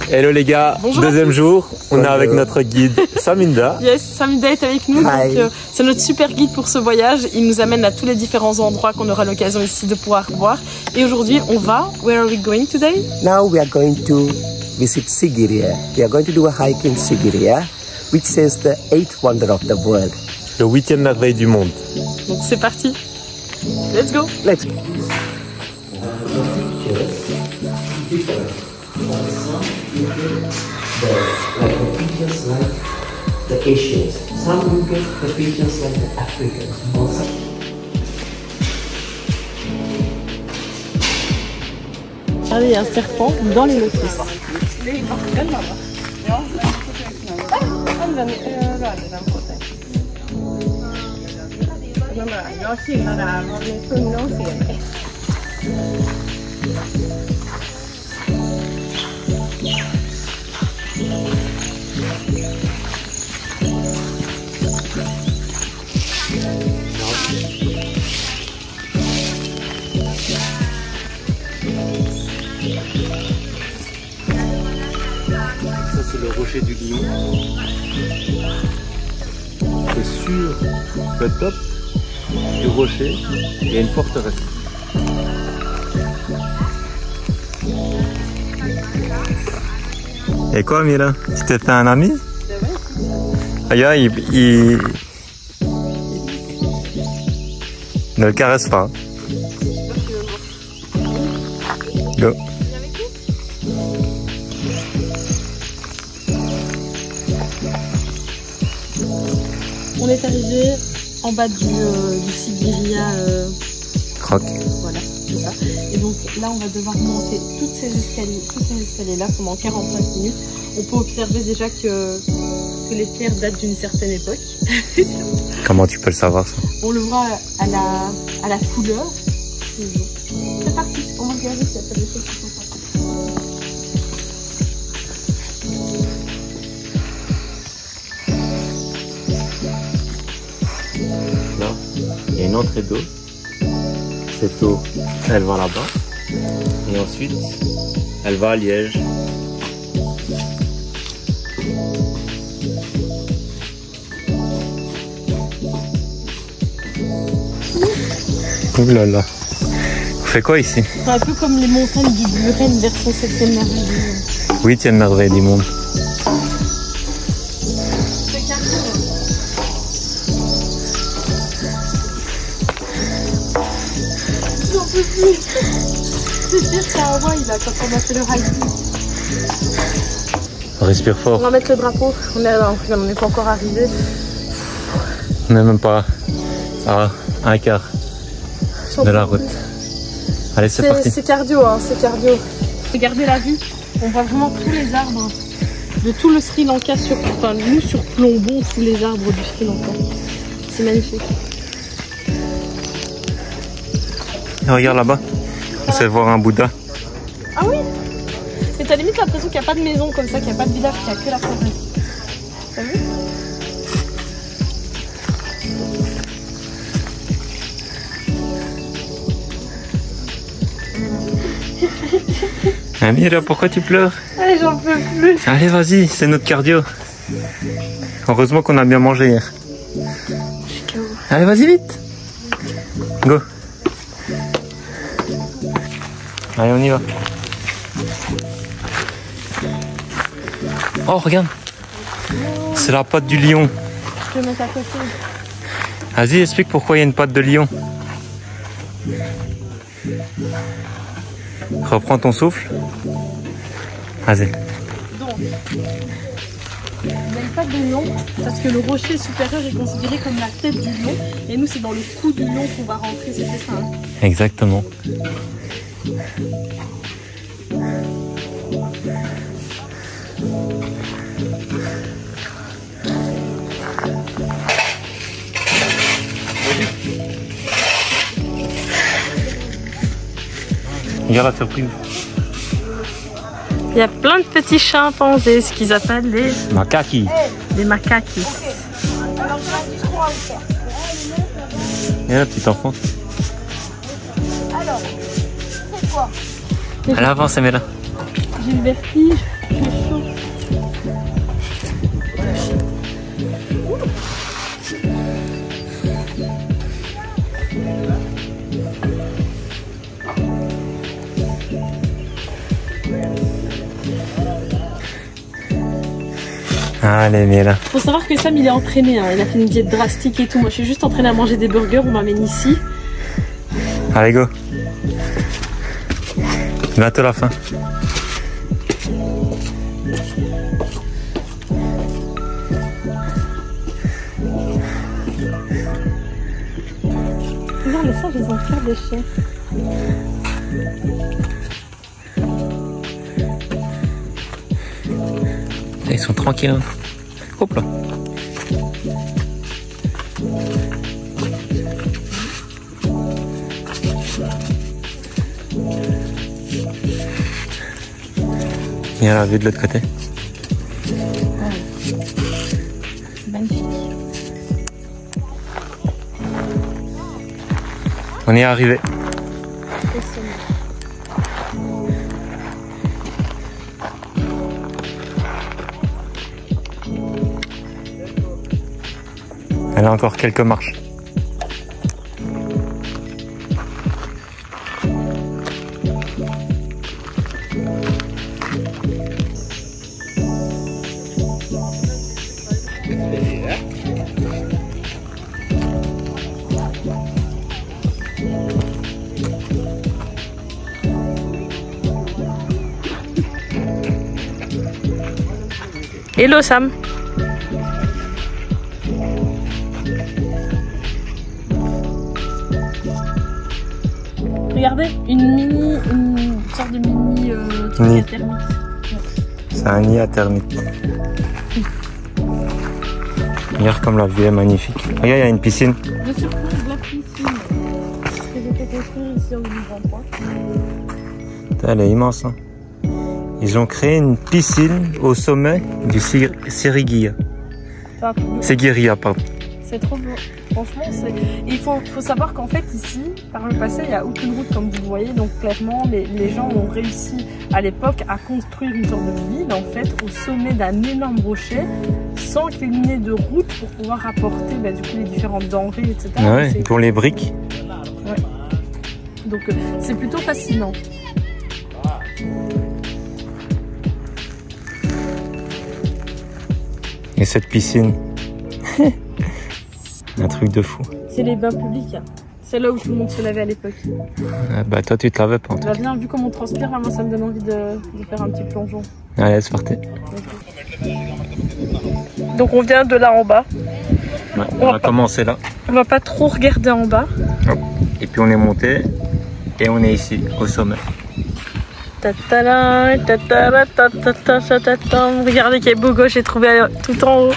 Hello les gars, bonjour deuxième jour, on est avec notre guide Saminda. Yes, Saminda est avec nous, donc c'est notre super guide pour ce voyage. Il nous amène à tous les différents endroits qu'on aura l'occasion ici de pouvoir voir. Et aujourd'hui, on va. Where are we going today? Now we are going to visit Sigiriya. We are going to do a hike in Sigiriya, which is the 8th wonder of the world. Le 8e merveille du monde. Donc c'est parti. Let's go. Let's go. The features like the Asians. Some you get the features like the Africans. Also. Regardez, il y a un serpent dans les lotus. Ça c'est le rocher du lion. Et sur le top du rocher, il y a une forteresse. Et quoi Mila? Tu t'es fait un ami? Aïe, il ne le caresse pas. Go. On est arrivé en bas du Sigiriya Croc. Voilà, c'est ça. Et donc là, on va devoir monter tous ces escaliers-là pendant 45 minutes. On peut observer déjà que les pierres datent d'une certaine époque. Comment tu peux le savoir ça? On le voit à la couleur. C'est parti, on va regarder s'il y a pas des choses qui sont sympas. Là, il y a une entrée d'eau. Cette eau, elle va là-bas. Et ensuite, elle va à Liège. Ouh là là. On fait quoi ici? C'est un peu comme les montagnes du Buren version 7e merveille du monde. 8e merveille du monde. C'est sûr qu'à Hawaï, là, quand on a fait le hiking. Respire fort. On va mettre le drapeau. On n'est pas encore arrivé. On n'est même pas à un quart de la route. Allez, c'est parti. C'est cardio, hein, c'est cardio. Regardez la vue. On voit vraiment tous les arbres de tout le Sri Lanka. Enfin, nous surplombons tous les arbres du Sri Lanka. C'est magnifique. Et regarde là-bas. On sait voir un Bouddha. Ah oui? Mais t'as limite l'impression qu'il n'y a pas de maison comme ça, qu'il n'y a pas de village, qu'il n'y a que la forêt. T'as vu? Amira, pourquoi tu pleures? Allez, j'en peux plus. Allez, vas-y, c'est notre cardio. Heureusement qu'on a bien mangé hier. Allez, vas-y, vite. Go. Allez, on y va. Oh, regarde. C'est la patte du lion. Je vais mettre à côté. Vas-y, explique pourquoi il y a une patte de lion. Reprends ton souffle. Vas-y. Donc, il y a une patte de lion parce que le rocher supérieur est considéré comme la tête du lion. Et nous, c'est dans le cou du lion qu'on va rentrer, c'était ça. Hein. Exactement. Regarde la surprise. Il y a plein de petits chimpanzés, ce qu'ils appellent les Makaki. makakis. Et la petite enfant. Alors, c'est quoi? À l'avance, Emela. J'ai le vertige. J'ai chaud. Allez, viens là. Faut savoir que Sam il est entraîné, hein. Il a fait une diète drastique et tout. Moi je suis juste entraînée à manger des burgers, on m'amène ici. Allez, go. Bientôt la fin. Regarde ça, ils ont clair des chiens. Ils sont tranquilles. Hein. Hop là. Viens la vue de l'autre côté. Magnifique. On est arrivé. Elle a encore quelques marches. Hello Sam. Regardez, une sorte de mini truc Nid. à thermite. C'est un nid à termites. Regarde comme la vue est magnifique. Regarde, il y a une piscine. Je suis proche de la piscine. Que j'ai fait construire ici en 2023. Elle est immense. Hein. Ils ont créé une piscine au sommet du Seguiria. Seguiria, pardon. C'est trop beau. Franchement, il faut savoir qu'en fait ici, par le passé, il n'y a aucune route comme vous le voyez. Donc clairement, les gens ont réussi à l'époque à construire une sorte de ville en fait au sommet d'un énorme rocher sans qu'il n'y ait de route pour pouvoir apporter du coup les différentes denrées, etc. Ouais, pour les briques. Ouais. Donc c'est plutôt fascinant. Et cette piscine. Un truc de fou. C'est les bains publics. Hein. C'est là où tout le monde se lavait à l'époque. Bah toi tu te lavais pas en tout cas. Bien, vu comme on transpire, moi ça me donne envie de faire un petit plongeon. Allez, c'est parti. Donc on vient de là en bas. Ouais, on va commencer là. On va pas trop regarder en bas. Et puis on est monté et on est ici au sommet. Regardez quel beau gosse j'ai trouvé tout en haut.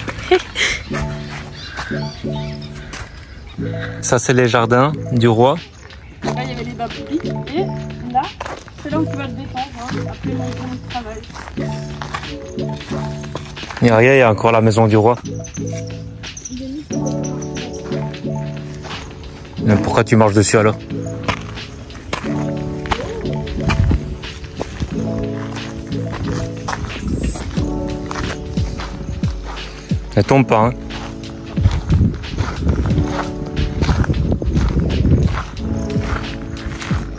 Ça c'est les jardins du roi. Là il y avait les bains publics et là c'est là où tu vas te détendre après mon jour de travail. Et regarde, il y a encore la maison du roi. Mais pourquoi tu marches dessus alors? Ne tombe pas, hein.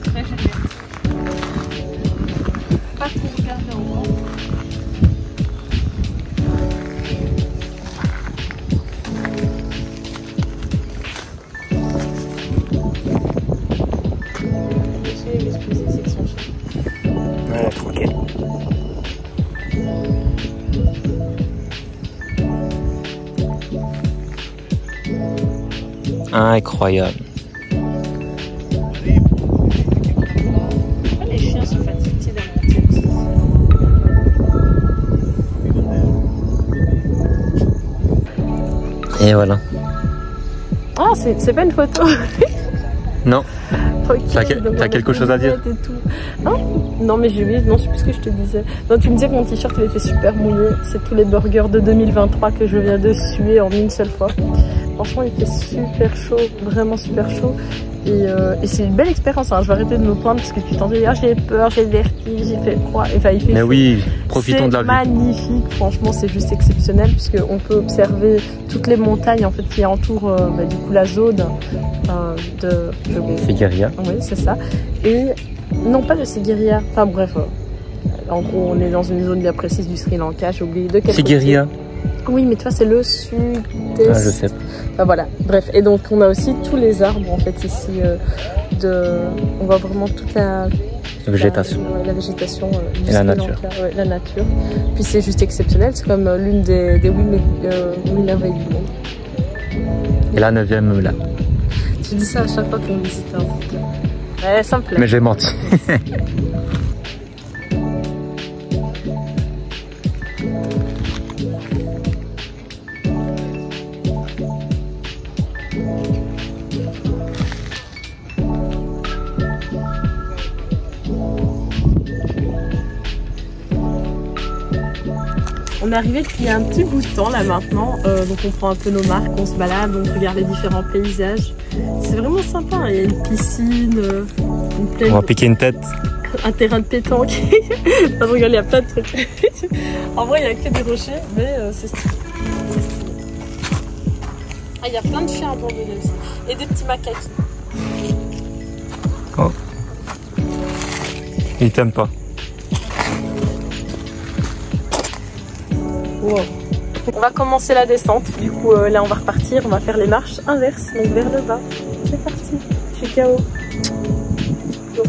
Très génial. Pas trop regarder en haut. Ouais, tranquille. Incroyable. Les chiens sont fatigués d'aller. Et voilà. Ah, c'est pas une photo. Non. Okay, T'as quelque chose à dire? Et tout. Non mais j'ai oublié, non je sais plus ce que je te disais. Non, tu me disais que mon t-shirt il était super mouillé. C'est tous les burgers de 2023 que je viens de suer en une seule fois. Franchement il fait super chaud, vraiment super chaud. Et c'est une belle expérience, hein. Je vais arrêter de me plaindre parce que tu t'entends ah, j'ai peur, j'ai le vertige, j'ai fait froid. Enfin, il fait mais chaud. oui, profitons de la vie. C'est magnifique, franchement c'est juste exceptionnel puisqu'on peut observer toutes les montagnes en fait, qui entourent du coup la zone de Sigiriya. Oui, c'est ça. Et non, pas de Sigiriya, enfin bref, en gros on est dans une zone bien précise du Sri Lanka, j'ai oublié de quel Sigiriya. Oui, mais toi c'est le sud-est. Ah, je sais pas. Enfin, voilà, bref. Et donc on a aussi tous les arbres en fait ici. On voit vraiment toute la végétation. La végétation du et la Sri nature. Lanka, ouais, la nature. Puis c'est juste exceptionnel, c'est comme l'une des 8 merveilles du monde. Et la 9e là. Tu dis ça à chaque fois qu'on visite un truc. Ouais, ça me plaît. Mais j'ai menti. On est arrivé depuis un petit bout de temps là maintenant, donc on prend un peu nos marques, on se balade, on regarde les différents paysages. C'est vraiment sympa, hein. Il y a une piscine, une plaine, On va piquer une tête. un terrain de pétanque. Enfin, regarde, il y a plein de trucs. En vrai, il n'y a que des rochers, mais c'est stylé. Ah, il y a plein de chiens abandonnés aussi. Et des petits macaques. Oh. Il t'aime pas. Wow. On va commencer la descente. Du coup, là, on va repartir. On va faire les marches inverses, donc vers le bas. C'est parti. Je suis KO. Go.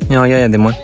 Et regarde, il y a des moines.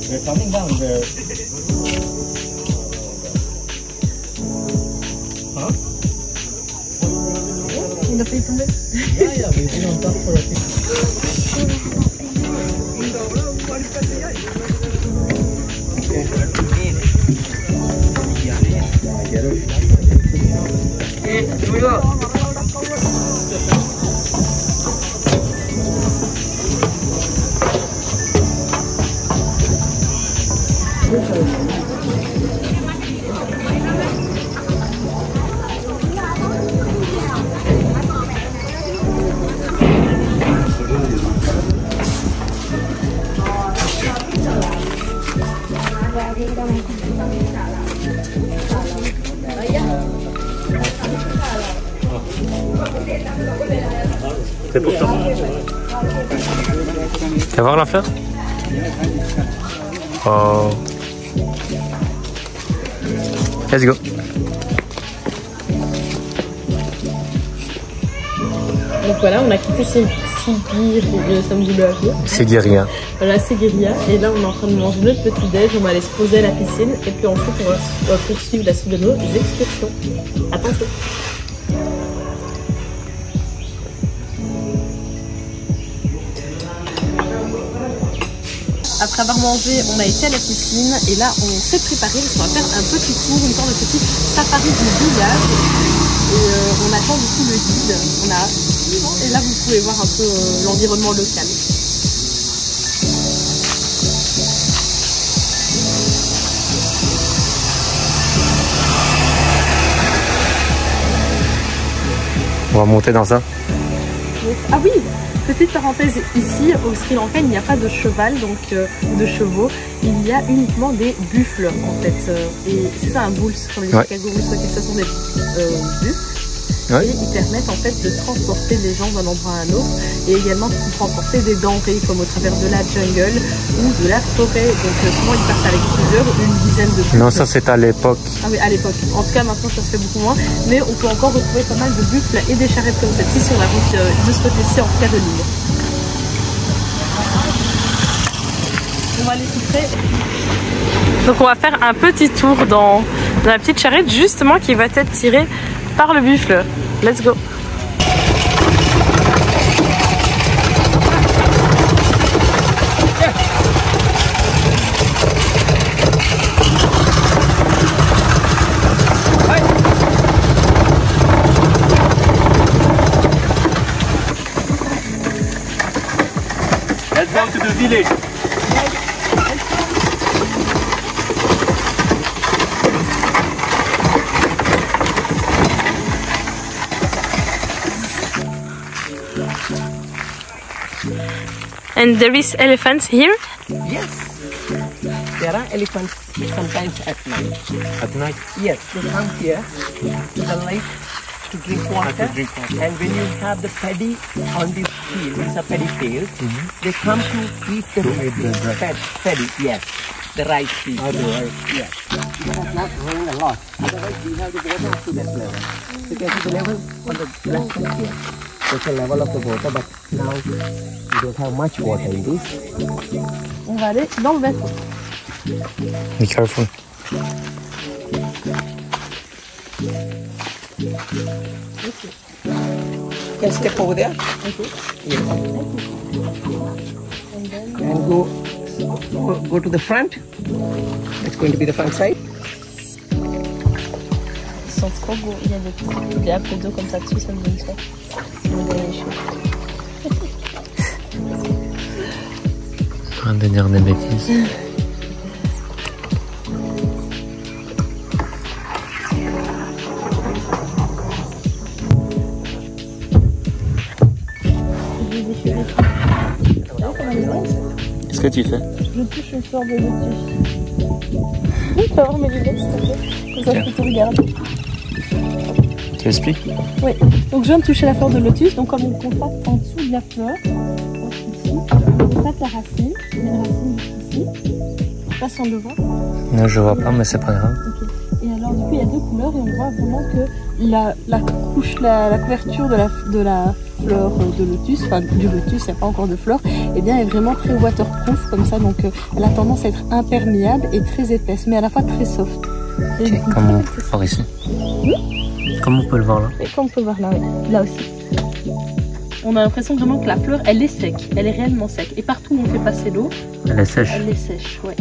We're coming down there. Huh? Il a failli tomber. Yeah, we've been on top for a few. C'est pour toi. Tu vas voir la fleur? Oh. Let's go. Donc voilà, on a quitté Sigiriya. Voilà, Sigiriya. Et là, on est en train de manger notre petit-déj. On va aller se poser à la piscine. Et puis ensuite, on va poursuivre la suite de nos excursions. Attention. Après avoir mangé, on a été à la piscine et là on s'est préparé parce qu'on va faire un petit tour, une sorte de petit safari du village. Et on attend du coup le guide. Et là vous pouvez voir un peu l'environnement local. On va monter dans ça. Ah oui, petite parenthèse, ici au Sri Lanka il n'y a pas de cheval, donc de chevaux, il y a uniquement des buffles en fait. Et c'est ça un bulls, comme les Chicago Bulls, ce sont des buffles. Et ils permettent en fait de transporter les gens d'un endroit à un autre et également de transporter des denrées comme au travers de la jungle ou de la forêt. Donc souvent ils partent avec plusieurs, une dizaine de buffles. Non, ça c'est à l'époque. Ah oui, à l'époque. En tout cas maintenant ça se fait beaucoup moins, mais on peut encore retrouver pas mal de buffles et des charrettes comme celle-ci sur la route de ce côté-ci en tout cas de l'île. On va aller tout près. Donc on va faire un petit tour dans la petite charrette justement qui va être tirée par le buffle. Let's go. Let's go to the village. And there is elephants here? Yes. There are elephants sometimes at night. At night? Yes, they come here to the lake to drink water. And when you have the paddy on the field, these are paddy fields, they come to eat the paddy, yes. The rice field. Oh, the rice. Yes. It has not rained a lot. Otherwise, we have the water up to that level. You can see the level on the left side here. That's the level of the water, but now we don't have much water in this. On va aller dans le bateau. Be careful. You can step over there. Okay. Yes. And go to the front. It's going to be the front side. Ils sont trop beaux. Il y a des appels d'eau comme ça dessus, ça me donne ça. Arrête de dire des bêtises. Qu'est-ce que tu fais? Je touche une fleur de lotus. Oui, tu vas voir mes lunettes, s'il te plaît. Comme ça, je peux tout regarder. Tu expliques? Oui. Donc, je viens de toucher la fleur de lotus. Donc, comme on constate en dessous de la fleur, donc ici, on constate la racine. Il y a une racine juste ici. Je sais pas si on le voit. Non, je vois pas, mais c'est pas grave. Okay. Et alors, du coup, il y a deux couleurs et on voit vraiment que la couverture de la fleur de lotus, enfin du lotus, il n'y a pas encore de fleur, et bien elle est vraiment très waterproof comme ça, donc elle a tendance à être imperméable et très épaisse, mais à la fois très soft. Okay. Comme on peut le voir ici. Comme on peut le voir là. Et comme on peut le voir là, oui. Là aussi. On a l'impression vraiment que la fleur, elle est sec, elle est réellement sec. Et partout où on fait passer l'eau, elle est sèche. Elle est sèche, ouais.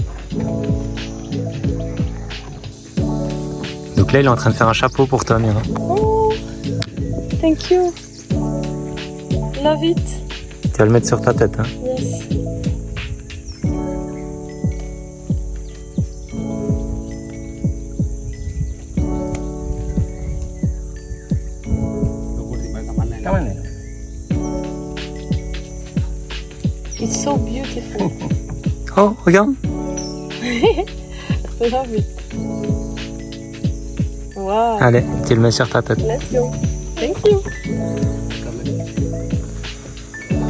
Donc là, il est en train de faire un chapeau pour toi, Mira. Oh, thank you. Love it. Tu vas le mettre sur ta tête, hein? Yes. It's so beautiful. Oh, regarde. Love it. Wow. Allez, tu le mets sur ta tête. Let's go. Thank you.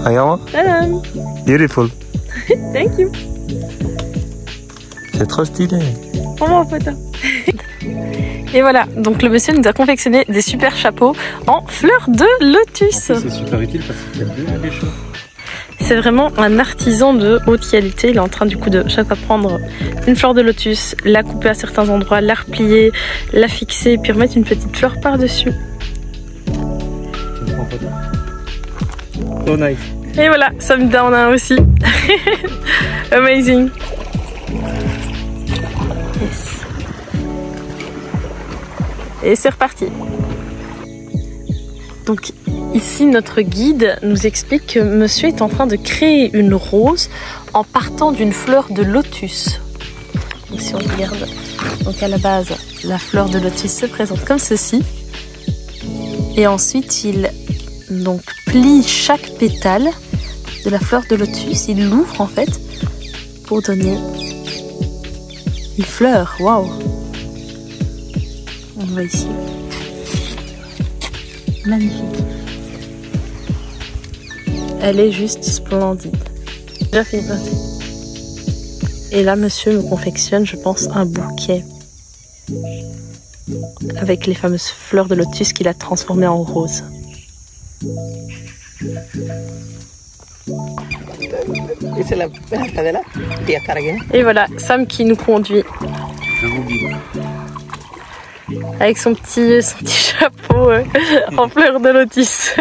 Regarde. Tadam. Beautiful. Thank you. C'est trop stylé. Prends-moi en photo. Et voilà, donc le monsieur nous a confectionné des super chapeaux en fleurs de lotus. C'est super utile parce qu'il y a des choses. C'est vraiment un artisan de haute qualité. Il est en train du coup de chaque fois prendre une fleur de lotus, la couper à certains endroits, la replier, la fixer, puis remettre une petite fleur par-dessus. Oh nice. Et voilà, ça me donne un aussi. Amazing. Yes. Et c'est reparti. Donc ici notre guide nous explique que monsieur est en train de créer une rose en partant d'une fleur de lotus. Donc si on regarde, donc à la base la fleur de lotus se présente comme ceci. Et ensuite il donc plie chaque pétale de la fleur de lotus. Il l'ouvre en fait pour donner une fleur. Waouh! On voit ici. Magnifique. Elle est juste splendide. Déjà fait partie. Et là, monsieur me confectionne, je pense, un bouquet avec les fameuses fleurs de lotus qu'il a transformées en roses. Et voilà, Sam qui nous conduit. Je vous guide. Avec son petit chapeau en fleurs de lotus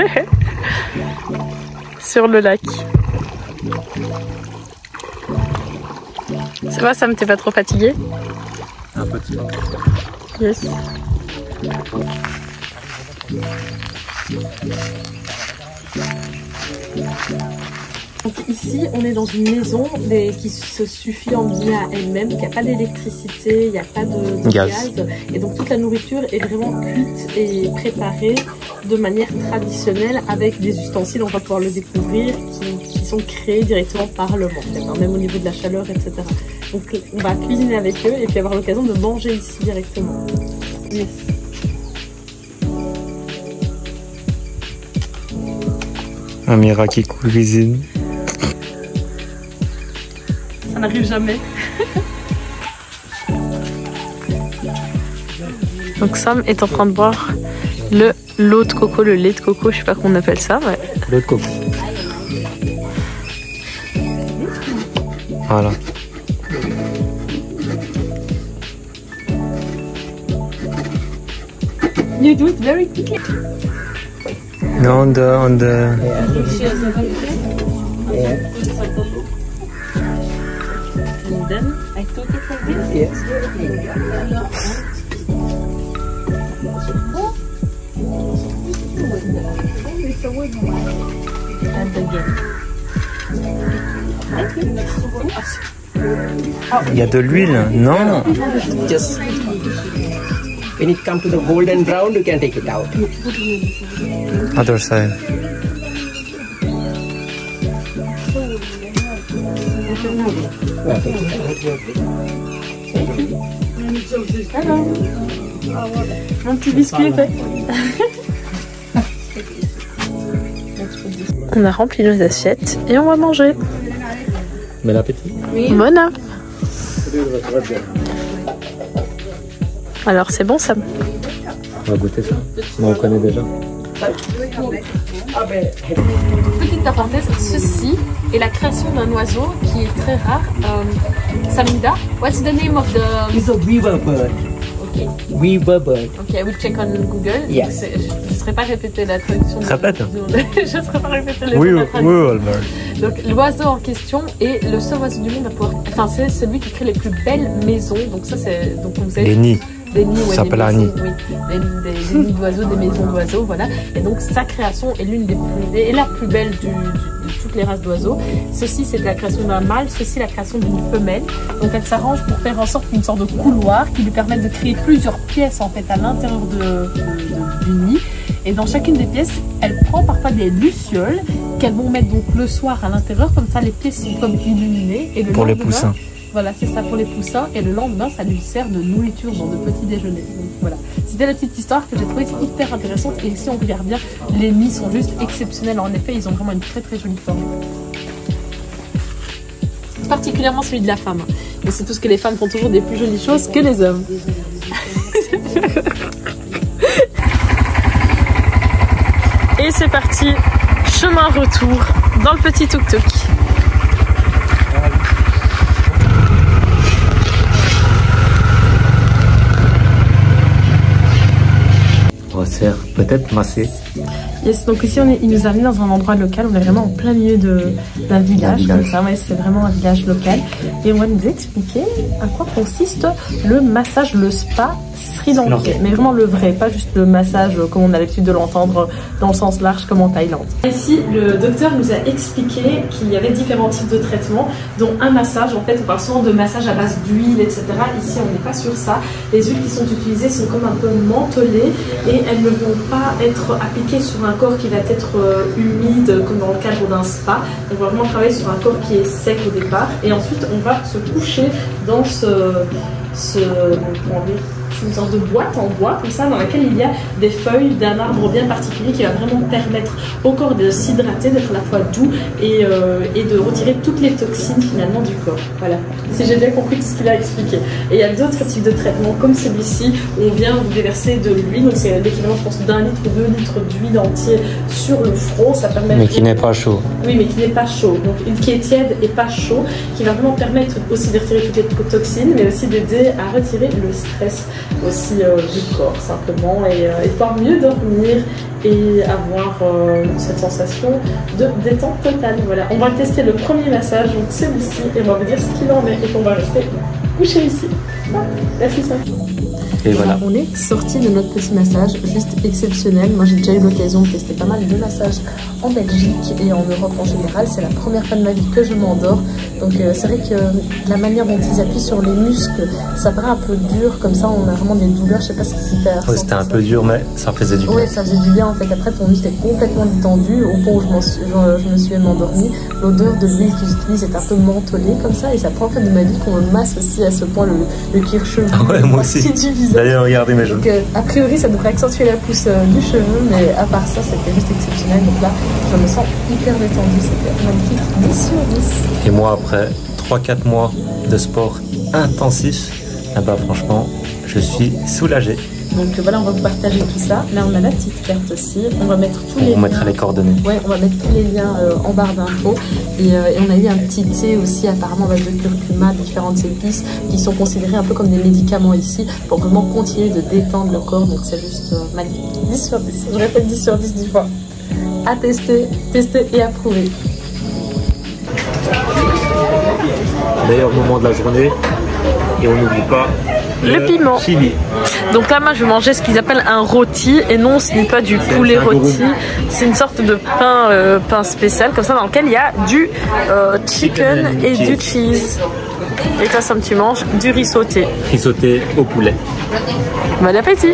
sur le lac. Ça va, Sam, t'es pas trop fatigué? Un petit peu. Yes. Donc ici, on est dans une maison qui se suffit en guillemets à elle-même, qui n'a pas d'électricité, il n'y a pas de gaz. Et donc toute la nourriture est vraiment cuite et préparée de manière traditionnelle avec des ustensiles, on va pouvoir le découvrir, qui sont créés directement par l'homme en fait, hein, même au niveau de la chaleur, etc. Donc on va cuisiner avec eux et puis avoir l'occasion de manger ici directement. Yes. Amira qui cuisine. Ça n'arrive jamais. Donc Sam est en train de boire l'eau de coco, le lait de coco, je sais pas comment on appelle ça. Ouais. L'eau de coco. Voilà. You do it very quickly. No, on the. Yeah. And then I took it like this. Yes. And again. Il y a de l'huile, non? Just when it comes to the golden brown, you can take it out. Other side. Mon petit biscuit est fait. On a rempli nos assiettes et on va manger. Bel appétit. Bon app. Alors c'est bon Sam? On va goûter ça. On connaît déjà. Petite parenthèse, ceci est la création d'un oiseau qui est très rare. Samida, what's the name of the... It's a weaver bird. Okay. Weaver bird. Ok, I will check on Google. Yes. Je ne serai pas répéter la traduction. Répète. Je ne serai pas répéter les Oui, mots de la traduction. oui, Donc l'oiseau en question est le seul oiseau du monde à pouvoir... Enfin, c'est celui qui crée les plus belles maisons. Donc ça c'est... Donc comme vous savez... Les nids. Des nids, ouais, Ça s'appelle un nid. Oui, des nids d'oiseaux, des maisons d'oiseaux, voilà. Et donc sa création est l'une des plus... et la plus belle de toutes les races d'oiseaux. Ceci c'est la création d'un mâle, ceci la création d'une femelle. Donc elle s'arrange pour faire en sorte qu'une sorte de couloir qui lui permette de créer plusieurs pièces en fait à l'intérieur du nid. Et dans chacune des pièces, elle prend parfois des lucioles qu'elles vont mettre donc le soir à l'intérieur, comme ça les pièces sont comme illuminées. Et le Pour les lendemain, poussins. voilà, c'est ça pour les poussins. Et le lendemain, ça lui sert de nourriture dans de petits déjeuners. Donc voilà, c'était la petite histoire que j'ai trouvée hyper intéressante. Et si on regarde bien, les nids sont juste exceptionnels. En effet, ils ont vraiment une très très jolie forme. Particulièrement celui de la femme. Mais c'est tout ce que les femmes font toujours des plus jolies choses que les hommes. Et c'est parti, chemin retour dans le petit tuk-tuk. On va se faire peut-être masser. Yes, donc ici il nous a amené dans un endroit local, on est vraiment en plein milieu d'un village, comme ça, ouais, c'est vraiment un village local. Et on va nous expliquer à quoi consiste le massage, le spa sri lankais. Mais vraiment le vrai, pas juste le massage comme on a l'habitude de l'entendre dans le sens large comme en Thaïlande. Ici, le docteur nous a expliqué qu'il y avait différents types de traitements, dont un massage, en fait on parle souvent de massage à base d'huile, etc. Ici on n'est pas sur ça. Les huiles qui sont utilisées sont comme un peu mentholées et elles ne vont pas être appliquées sur un un corps qui va être humide comme dans le cadre d'un spa. Donc on va vraiment travailler sur un corps qui est sec au départ et ensuite on va se coucher dans une sorte de boîte en bois comme ça dans laquelle il y a des feuilles d'un arbre bien particulier qui va vraiment permettre au corps de s'hydrater, d'être à la fois doux et de retirer toutes les toxines finalement du corps. Voilà, si j'ai bien compris tout ce qu'il a expliqué. Et il y a d'autres types de traitements comme celui-ci où on vient vous déverser de l'huile, donc c'est l'équivalent je pense d'1 litre ou 2 litres d'huile entière sur le front. Ça permet mais qui n'est pas chaud. Oui, mais qui n'est pas chaud, donc qui est tiède et pas chaud, qui va vraiment permettre aussi de retirer toutes les toxines mais aussi d'aider à retirer le stress aussi du corps simplement et pouvoir mieux dormir et avoir cette sensation de détente totale. Voilà, on va tester le premier massage, donc celui-ci, et on va vous dire ce qu'il en est et qu'on va rester couché ici. Ah, merci ça. Et voilà. On est sorti de notre petit massage, juste exceptionnel. Moi j'ai déjà eu l'occasion de tester pas mal de massages en Belgique et en Europe en général. C'est la première fois de ma vie que je m'endors. Donc c'est vrai que la manière dont ils appuient sur les muscles, ça paraît un peu dur, comme ça on a vraiment des douleurs. Je sais pas ce qui s'est passé. Oui, c'était un peu dur, mais ça faisait du bien. Oui, ça faisait du bien en fait. Après ton muscle est complètement détendu au point où je me suis même endormie. L'odeur de l'huile qu'ils utilisent est un peu mentholée comme ça et c'est la première fois de ma vie qu'on me masse aussi à ce point le cuir chevelu. Ah ouais, moi aussi. D'ailleurs, regardez mes cheveux. Donc, a priori, ça devrait accentuer la pousse du cheveu, mais à part ça, c'était juste exceptionnel. Donc là, je me sens hyper détendue. C'était magnifique. 10 sur 10. Et moi, après 3-4 mois de sport intensif, ah bah, franchement, je suis soulagé. Donc voilà, on va vous partager tout ça. Là, on a la petite carte aussi. On va mettre tous les liens. On mettra les coordonnées. Ouais, on va mettre tous les liens en barre d'infos. Et on a eu un petit thé aussi, apparemment, avec de curcuma, différentes épices qui sont considérées un peu comme des médicaments ici pour vraiment continuer de détendre le corps. Donc c'est juste magnifique. 10 sur 10. Je répète 10 sur 10 fois. À tester et approuver. Meilleur moment de la journée. Et on n'oublie pas le piment. Chili. Donc là, moi, je vais manger ce qu'ils appellent un rôti. Et non, ce n'est pas du poulet rôti. C'est une sorte de pain spécial, comme ça, dans lequel il y a du chicken et du cheese. Et toi, Sam, tu manges du riz sauté. Riz sauté au poulet. Bon appétit!